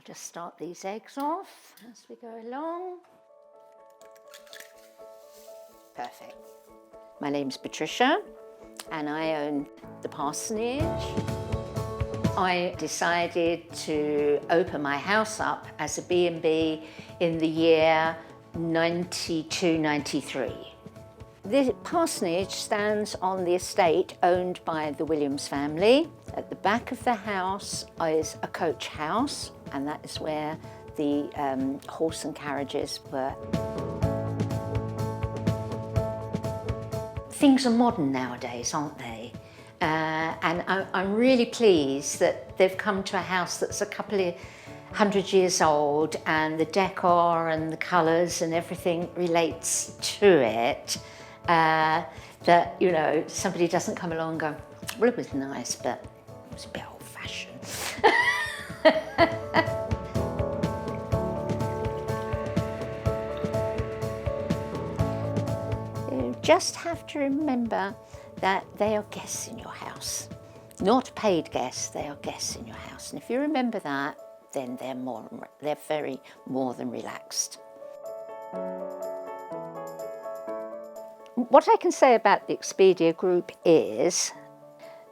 I'll just start these eggs off as we go along. Perfect. My name's Patricia and I own the Parsonage. I decided to open my house up as a B&B in the year 92-93. The Parsonage stands on the estate owned by the Williams family. At the back of the house is a coach house, and that is where the horse and carriages were. Things are modern nowadays, aren't they? And I'm really pleased that they've come to a house that's a couple of 100 years old, and the decor and the colours and everything relates to it. That, you know, somebody doesn't come along and go, well, it was nice, but it was a bit old-fashioned. You just have to remember that they are guests in your house. Not paid guests, they are guests in your house. And if you remember that, then they're very more than relaxed. What I can say about the Expedia group is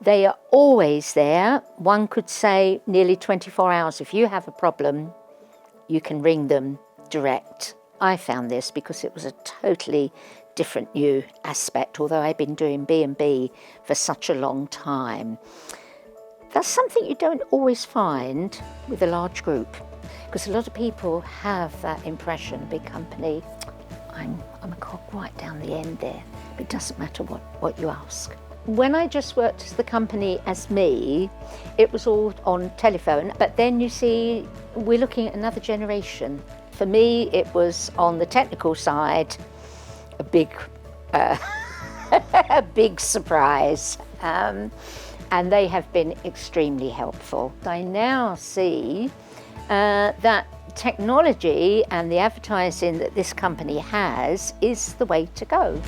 they are always there. One could say nearly 24 hours. If you have a problem, you can ring them direct. I found this because it was a totally different new aspect, although I've been doing B&B for such a long time. That's something you don't always find with a large group, because a lot of people have that impression, big company, I'm a cog right down the end there. It doesn't matter what you ask. When I just worked as the company as me, it was all on telephone, but then you see, we're looking at another generation. For me, it was on the technical side, a big, a big surprise. And they have been extremely helpful. I now see that technology and the advertising that this company has is the way to go.